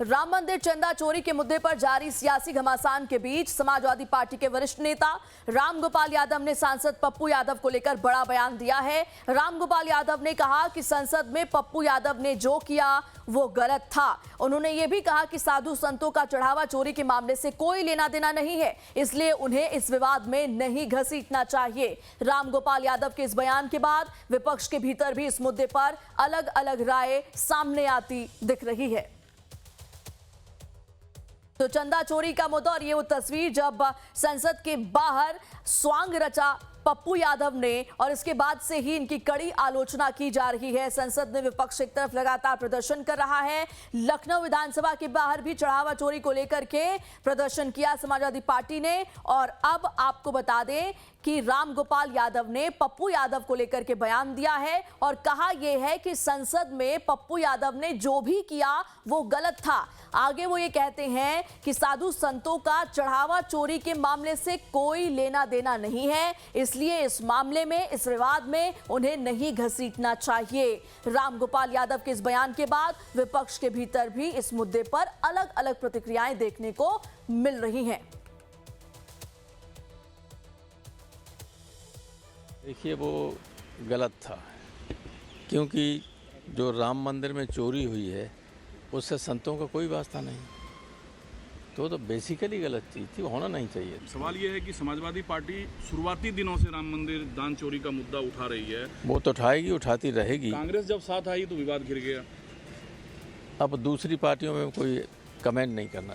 राम मंदिर चंदा चोरी के मुद्दे पर जारी सियासी घमासान के बीच समाजवादी पार्टी के वरिष्ठ नेता रामगोपाल यादव ने सांसद पप्पू यादव को लेकर बड़ा बयान दिया है। रामगोपाल यादव ने कहा कि संसद में पप्पू यादव ने जो किया वो गलत था। उन्होंने ये भी कहा कि साधु संतों का चढ़ावा चोरी के मामले से कोई लेना देना नहीं है, इसलिए उन्हें इस विवाद में नहीं घसीटना चाहिए। रामगोपाल यादव के इस बयान के बाद विपक्ष के भीतर भी इस मुद्दे पर अलग अलग राय सामने आती दिख रही है। तो चंदा चोरी का मुद्दा और ये वो तस्वीर जब संसद के बाहर स्वांग रचा पप्पू यादव ने, और इसके बाद से ही इनकी कड़ी आलोचना की जा रही है। संसद में विपक्ष एक तरफ लगातार प्रदर्शन कर रहा है। लखनऊ विधानसभा के बाहर भी चढ़ावा चोरी को लेकर के प्रदर्शन किया समाजवादी पार्टी ने। और अब आपको बता दें कि रामगोपाल यादव ने पप्पू यादव को लेकर के बयान दिया है और कहा यह है कि संसद में पप्पू यादव ने जो भी किया वो गलत था। आगे वो ये कहते हैं कि साधु संतों का चढ़ावा चोरी के मामले से कोई लेना देना नहीं है, इसलिए इस मामले में, इस विवाद में उन्हें नहीं घसीटना चाहिए। रामगोपाल यादव के इस बयान के बाद विपक्ष के भीतर भी इस मुद्दे पर अलग अलग प्रतिक्रियाएं देखने को मिल रही हैं। देखिए, वो गलत था क्योंकि जो राम मंदिर में चोरी हुई है उससे संतों का कोई वास्ता नहीं, तो बेसिकली गलत चीज़ थी, होना नहीं चाहिए। सवाल ये है कि समाजवादी पार्टी शुरुआती दिनों से राम मंदिर दान चोरी का मुद्दा उठा रही है। वो तो उठाएगी, उठाती रहेगी। कांग्रेस जब साथ आई तो विवाद घिर गया। अब दूसरी पार्टियों में कोई कमेंट नहीं करना।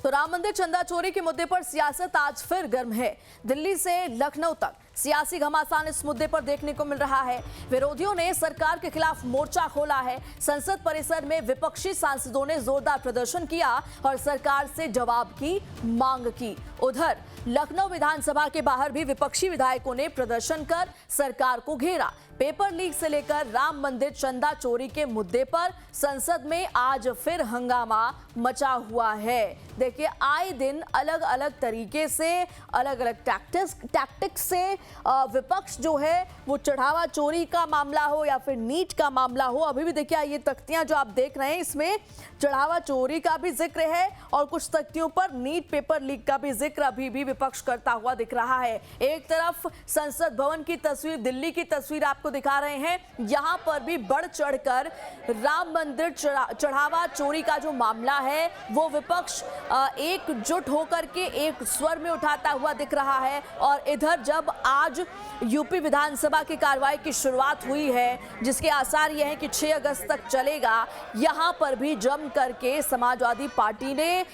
तो राम मंदिर चंदा चोरी के मुद्दे पर सियासत आज फिर गर्म है। दिल्ली से लखनऊ तक सियासी घमासान इस मुद्दे पर देखने को मिल रहा है। विरोधियों ने सरकार के खिलाफ मोर्चा खोला है। संसद परिसर में विपक्षी सांसदों ने जोरदार प्रदर्शन किया और सरकार से जवाब की मांग की। उधर लखनऊ विधानसभा के बाहर भी विपक्षी विधायकों ने प्रदर्शन कर सरकार को घेरा। पेपर लीक से लेकर राम मंदिर चंदा चोरी के मुद्दे पर संसद में आज फिर हंगामा मचा हुआ है। देखिए, आए दिन अलग अलग तरीके से, अलग अलग टैक्टिक्स से विपक्ष जो है वो चढ़ावा चोरी का मामला हो या फिर नीट का मामला हो, अभी भी देखिए ये तख्तियां जो आप देख रहे हैं इसमें चढ़ावा चोरी का भी जिक्र है और कुछ तख्तियों पर नीट पेपर लीक का भी जिक्र अभी भी विपक्ष करता हुआ दिख रहा है। एक तरफ संसद भवन की तस्वीर, दिल्ली की तस्वीर आपको दिखा रहे हैं, यहां पर भी बढ़ चढ़कर राम मंदिर चढ़ावा चोरी का जो मामला है वो विपक्ष एकजुट होकर के एक स्वर में उठाता हुआ दिख रहा है। और इधर जब आज यूपी विधानसभा की कार्रवाई की शुरुआत हुई है, जिसके आसार यह है कि 6 अगस्त तक चलेगा, यहां पर भी जम करके समाजवादी पार्टी ने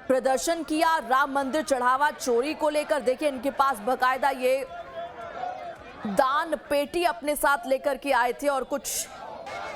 प्रदर्शन किया राम मंदिर चढ़ावा चोरी को लेकर। देखिए, इनके पास बकायदा ये दान पेटी अपने साथ लेकर के आए थे और कुछ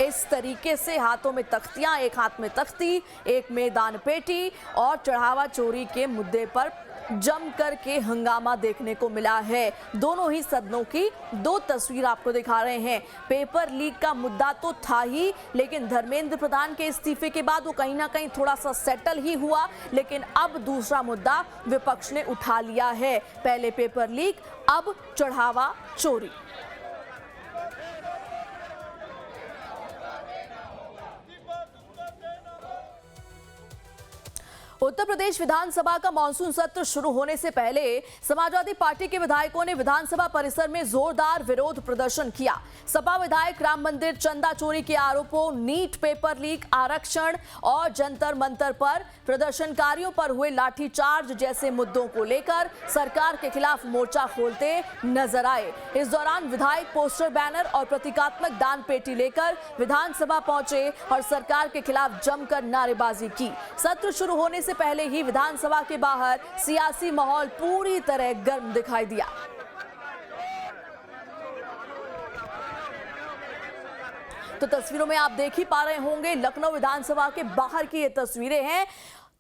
इस तरीके से हाथों में तख्तियां, एक हाथ में तख्ती, एक में दान पेटी, और चढ़ावा चोरी के मुद्दे पर जम करके हंगामा देखने को मिला है। दोनों ही सदनों की दो तस्वीर आपको दिखा रहे हैं। पेपर लीक का मुद्दा तो था ही, लेकिन धर्मेंद्र प्रधान के इस्तीफे के बाद वो कहीं ना कहीं थोड़ा सा सेटल ही हुआ, लेकिन अब दूसरा मुद्दा विपक्ष ने उठा लिया है। पहले पेपर लीक, अब चढ़ावा चोरी। उत्तर प्रदेश विधानसभा का मानसून सत्र शुरू होने से पहले समाजवादी पार्टी के विधायकों ने विधानसभा परिसर में जोरदार विरोध प्रदर्शन किया। सपा विधायक राम मंदिर चंदा चोरी के आरोपों, नीट पेपर लीक, आरक्षण और जंतर मंतर पर प्रदर्शनकारियों पर हुए लाठीचार्ज जैसे मुद्दों को लेकर सरकार के खिलाफ मोर्चा खोलते नजर आए। इस दौरान विधायक पोस्टर, बैनर और प्रतीकात्मक दान पेटी लेकर विधानसभा पहुंचे और सरकार के खिलाफ जमकर नारेबाजी की। सत्र शुरू होने से पहले ही विधानसभा के बाहर सियासी माहौल पूरी तरह गर्म दिखाई दिया। तो तस्वीरों में आप देख ही पा रहे होंगे, लखनऊ विधानसभा के बाहर की ये तस्वीरें हैं।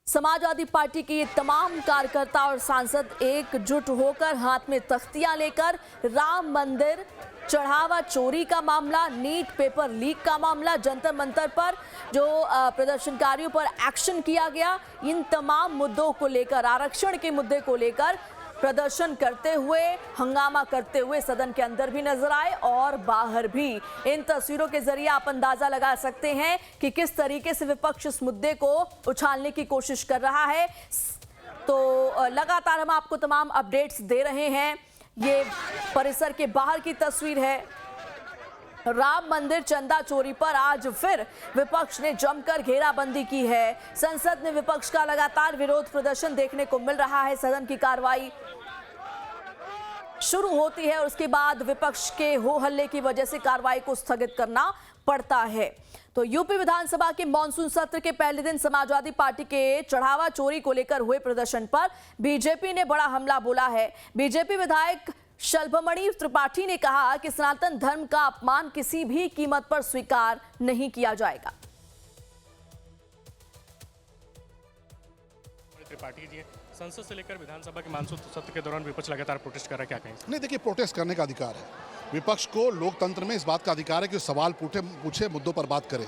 समाजवादी पार्टी के ये तमाम कार्यकर्ता और सांसद एकजुट होकर हाथ में तख्तियां लेकर राम मंदिर चढ़ावा चोरी का मामला, नीट पेपर लीक का मामला, जंतर मंतर पर जो प्रदर्शनकारियों पर एक्शन किया गया, इन तमाम मुद्दों को लेकर, आरक्षण के मुद्दे को लेकर प्रदर्शन करते हुए, हंगामा करते हुए सदन के अंदर भी नजर आए और बाहर भी। इन तस्वीरों के जरिए आप अंदाजा लगा सकते हैं कि किस तरीके से विपक्ष इस मुद्दे को उछालने की कोशिश कर रहा है। तो लगातार हम आपको तमाम अपडेट्स दे रहे हैं। ये परिसर के बाहर की तस्वीर है। राम मंदिर चंदा चोरी पर आज फिर विपक्ष ने जमकर घेराबंदी की है। संसद में विपक्ष का लगातार विरोध प्रदर्शन देखने को मिल रहा है। सदन की कार्रवाई शुरू होती है और उसके बाद विपक्ष के हो हल्ले की वजह से कार्रवाई को स्थगित करना पड़ता है। तो यूपी विधानसभा के मॉनसून सत्र के पहले दिन समाजवादी पार्टी के चढ़ावा चोरी को लेकर हुए प्रदर्शन पर बीजेपी ने बड़ा हमला बोला है। बीजेपी विधायक शलभमणि त्रिपाठी ने कहा कि सनातन धर्म का अपमान किसी भी कीमत पर स्वीकार नहीं किया जाएगा। त्रिपाठी जी, संसद से लेकर विधानसभा के मानसून सत्र के दौरान विपक्ष लगातार प्रोटेस्ट कर रहा है, क्या कहें? नहीं, देखिए, प्रोटेस्ट करने का अधिकार है विपक्ष को। लोकतंत्र में इस बात का अधिकार है कि सवाल पूछे मुद्दों पर बात करे।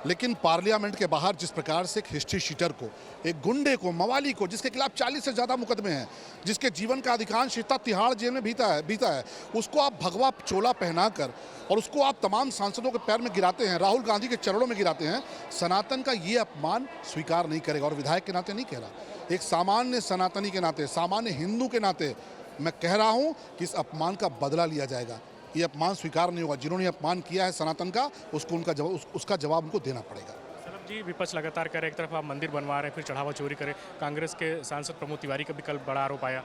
लेकिन पार्लियामेंट के बाहर जिस प्रकार से एक हिस्ट्री शीटर को, एक गुंडे को, मवाली को, जिसके खिलाफ 40 से ज़्यादा मुकदमे हैं, जिसके जीवन का अधिकांश हिस्सा तिहाड़ जेल में बीता है, उसको आप भगवा चोला पहनाकर और उसको आप तमाम सांसदों के पैर में गिराते हैं, राहुल गांधी के चरणों में गिराते हैं। सनातन का ये अपमान स्वीकार नहीं करेगा। और विधायक के नाते नहीं कह रहा, एक सामान्य सनातनी के नाते, सामान्य हिंदू के नाते मैं कह रहा हूँ कि इस अपमान का बदला लिया जाएगा। ये अपमान स्वीकार नहीं होगा। जिन्होंने अपमान किया है सनातन का, उसका जवाब उनको देना पड़ेगा। सौरभ जी, विपक्ष लगातार कह रहे, एक तरफ आप मंदिर बनवा रहे हैं, फिर चढ़ावा चोरी करें। कांग्रेस के सांसद प्रमोद तिवारी का भी कल बड़ा आरोप आया।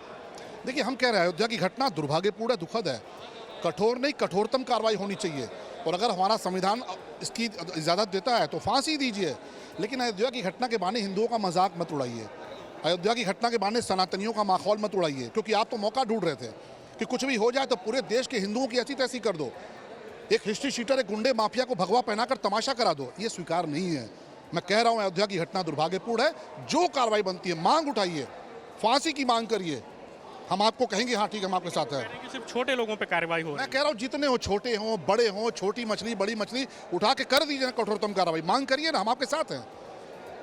देखिए, हम कह रहे हैं अयोध्या की घटना दुर्भाग्यपूर्ण है, दुखद है। कठोर नहीं, कठोरतम कार्रवाई होनी चाहिए। और अगर हमारा संविधान इसकी इजाज़त देता है तो फांसी दीजिए। लेकिन अयोध्या की घटना के बहाने हिंदुओं का मजाक मत उड़ाइए। अयोध्या की घटना के बहाने सनातनियों का माहौल मत उड़ाइए, क्योंकि आप तो मौका ढूंढ रहे थे कि कुछ भी हो जाए तो पूरे देश के हिंदुओं की ऐसी तैसी कर दो। एक हिस्ट्री शीटर, एक गुंडे माफिया को भगवा पहनाकर तमाशा करा दो। ये स्वीकार नहीं है। मैं कह रहा हूं, अयोध्या की घटना दुर्भाग्यपूर्ण है। जो कार्रवाई बनती है, मांग उठाइए, फांसी की मांग करिए। हम आपको कहेंगे हाँ ठीक है, हम आपके साथ हैं। सिर्फ छोटे लोगों पे कार्रवाई हो रही है। मैं कह रहा हूँ, जितने हो, छोटे हों, बड़े हों, छोटी मछली, बड़ी मछली, उठा के कर दीजिए कठोरतम कार्रवाई। मांग करिए ना, हम आपके साथ हैं।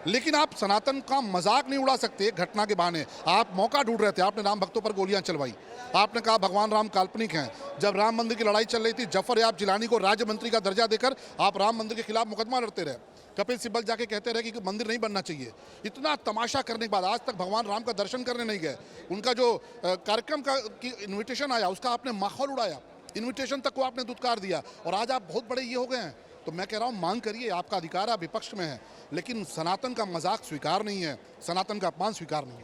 लेकिन आप सनातन का मजाक नहीं उड़ा सकते घटना के बहाने। आप मौका ढूंढ रहे थे, आपने राम भक्तों पर गोलियां चलवाई, आपने कहा भगवान राम काल्पनिक हैं। जब राम मंदिर की लड़ाई चल रही थी, जफर याब जिलानी को राज्य मंत्री का दर्जा देकर आप राम मंदिर के खिलाफ मुकदमा लड़ते रहे। कपिल सिब्बल जाके कहते रहे कि मंदिर नहीं बनना चाहिए। इतना तमाशा करने के बाद आज तक भगवान राम का दर्शन करने नहीं गए। उनका जो कार्यक्रम का इन्विटेशन आया, उसका आपने माहौल उड़ाया, इन्विटेशन तक को आपने दुत्कार दिया, और आज आप बहुत बड़े ये हो गए हैं। तो मैं कह रहा हूँ, मांग करिए, आपका अधिकार, आप विपक्ष में है। लेकिन सनातन का मजाक स्वीकार नहीं है, सनातन का अपमान स्वीकार नहीं है।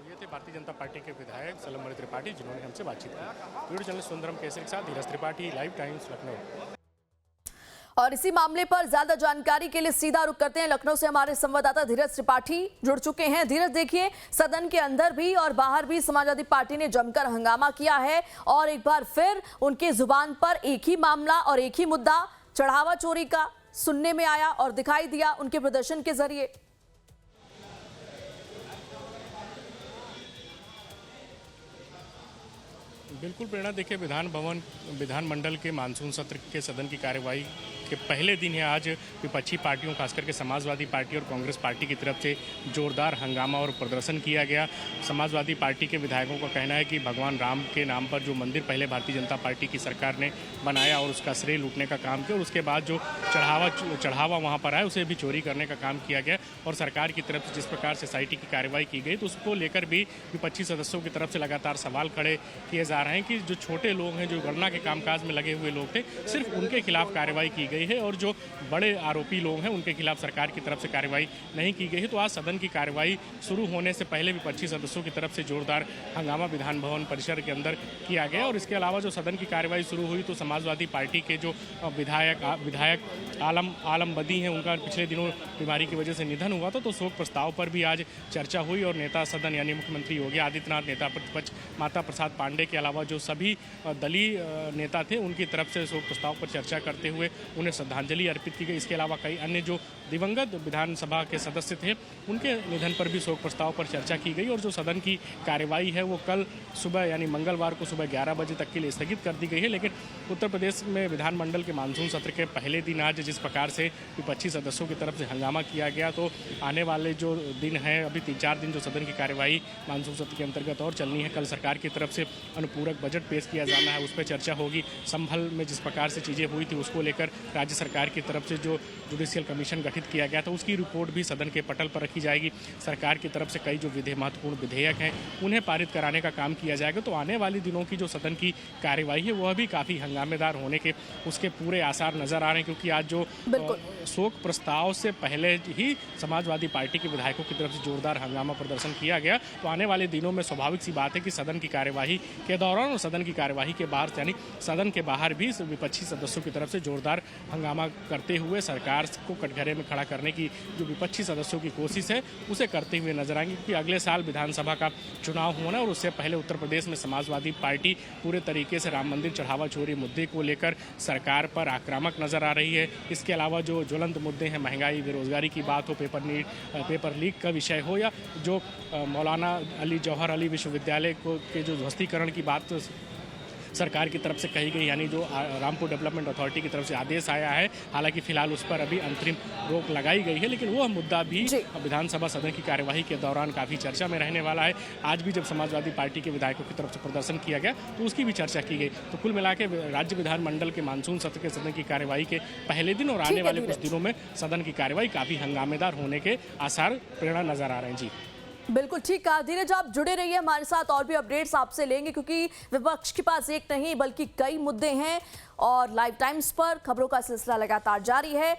ये थे भारतीय जनता पार्टी के विधायक शलभमणि त्रिपाठी, जिन्होंने हमसे बातचीत की। वीडियो जर्नलिस्ट सुंदरम केसरी के साथ धीरज त्रिपाठी, लाइव टाइम्स, लखनऊ। और इसी मामले पर ज्यादा जानकारी के लिए सीधा रुख करते हैं। लखनऊ से हमारे संवाददाता धीरज त्रिपाठी जुड़ चुके हैं। धीरज, देखिए, सदन के अंदर भी और बाहर भी समाजवादी पार्टी ने जमकर हंगामा किया है और एक बार फिर उनकी जुबान पर एक ही मामला और एक ही मुद्दा चढ़ावा चोरी का सुनने में आया और दिखाई दिया उनके प्रदर्शन के जरिए। बिल्कुल प्रेरणा, देखिए, विधानमंडल के मानसून सत्र के सदन की कार्यवाही के पहले दिन है आज विपक्षी पार्टियों, खासकर के समाजवादी पार्टी और कांग्रेस पार्टी की तरफ से जोरदार हंगामा और प्रदर्शन किया गया। समाजवादी पार्टी के विधायकों का कहना है कि भगवान राम के नाम पर जो मंदिर पहले भारतीय जनता पार्टी की सरकार ने बनाया और उसका श्रेय लूटने का काम किया, और उसके बाद जो चढ़ावा वहाँ पर आया उसे भी चोरी करने का काम किया गया। और सरकार की तरफ से जिस प्रकार से SIT की कार्रवाई की गई, तो उसको लेकर भी विपक्षी सदस्यों की तरफ से लगातार सवाल खड़े किए जा रहे हैं कि जो छोटे लोग हैं, जो गणना के कामकाज में लगे हुए लोग थे, सिर्फ उनके खिलाफ कार्रवाई की गई है, और जो बड़े आरोपी लोग हैं उनके खिलाफ सरकार की तरफ से कार्रवाई नहीं की गई है। तो आज सदन की कार्रवाई शुरू होने से पहले विपक्षी सदस्यों की तरफ से जोरदार हंगामा विधान भवन परिसर के अंदर किया गया। और इसके अलावा जो सदन की कार्रवाई शुरू हुई, तो समाजवादी पार्टी के जो विधायक आलम बदी हैं, उनका पिछले दिनों बीमारी की वजह से निधन हुआ था, तो शोक प्रस्ताव पर भी आज चर्चा हुई। और नेता सदन यानी मुख्यमंत्री योगी आदित्यनाथ, नेता प्रतिपक्ष माता प्रसाद पांडे के अलावा जो सभी दलीय नेता थे, उनकी तरफ से शोक प्रस्ताव पर चर्चा करते हुए उन्हें श्रद्धांजलि अर्पित की गई। इसके अलावा कई अन्य जो दिवंगत विधानसभा के सदस्य थे उनके निधन पर भी शोक प्रस्ताव पर चर्चा की गई और जो सदन की कार्यवाही है वो कल सुबह यानी मंगलवार को सुबह 11 बजे तक के लिए स्थगित कर दी गई है। लेकिन उत्तर प्रदेश में विधानमंडल के मानसून सत्र के पहले दिन आज जिस प्रकार से विपक्षी सदस्यों की तरफ से हंगामा किया गया, तो आने वाले जो दिन हैं, अभी 3-4 दिन जो सदन की कार्यवाही मानसून सत्र के अंतर्गत और चलनी है। कल सरकार की तरफ से अनुपूरक बजट पेश किया जाना है, उस पर चर्चा होगी। संभल में जिस प्रकार से चीज़ें हुई थी उसको लेकर राज्य सरकार की तरफ से जो जुडिशियल कमीशन गठित किया गया था उसकी रिपोर्ट भी सदन के पटल पर रखी जाएगी। सरकार की तरफ से कई जो महत्वपूर्ण विधेयक हैं उन्हें पारित कराने का काम किया जाएगा। तो आने वाले दिनों की जो सदन की कार्यवाही है वह भी काफ़ी हंगामेदार होने के उसके पूरे आसार नजर आ रहे हैं, क्योंकि आज जो शोक प्रस्ताव से पहले ही समाजवादी पार्टी के विधायकों की तरफ से जोरदार हंगामा प्रदर्शन किया गया। तो आने वाले दिनों में स्वाभाविक सी बात है कि सदन की कार्यवाही के दौरान और सदन की कार्यवाही के बाहर यानी सदन के बाहर भी विपक्षी सदस्यों की तरफ से जोरदार हंगामा करते हुए सरकार को कटघरे में खड़ा करने की जो विपक्षी सदस्यों की कोशिश है उसे करते हुए नजर आएंगे, क्योंकि अगले साल विधानसभा का चुनाव होना और उससे पहले उत्तर प्रदेश में समाजवादी पार्टी पूरे तरीके से राम मंदिर चढ़ावा चोरी मुद्दे को लेकर सरकार पर आक्रामक नजर आ रही है। इसके अलावा जो ज्वलंत मुद्दे हैं, महंगाई, बेरोजगारी की बात हो, पेपर लीक का विषय हो, या जो मौलाना अली जौहर अली विश्वविद्यालय को के जो ध्वस्तीकरण की बात सरकार की तरफ से कही गई, यानी जो रामपुर डेवलपमेंट अथॉरिटी की तरफ से आदेश आया है, हालांकि फिलहाल उस पर अभी अंतरिम रोक लगाई गई है, लेकिन वह मुद्दा भी विधानसभा सदन की कार्यवाही के दौरान काफ़ी चर्चा में रहने वाला है। आज भी जब समाजवादी पार्टी के विधायकों की तरफ से प्रदर्शन किया गया तो उसकी भी चर्चा की गई। तो कुल मिला के राज्य विधानमंडल के मानसून सत्र के सदन की कार्यवाही के पहले दिन और आने वाले कुछ दिनों में सदन की कार्यवाही काफ़ी हंगामेदार होने के आसार प्रेरणा नजर आ रहे हैं। जी बिल्कुल ठीक कहा धीरज, आप जुड़े रहिए हमारे साथ, और भी अपडेट्स आपसे लेंगे, क्योंकि विपक्ष के पास एक नहीं बल्कि कई मुद्दे हैं और लाइव टाइम्स पर खबरों का सिलसिला लगातार जारी है।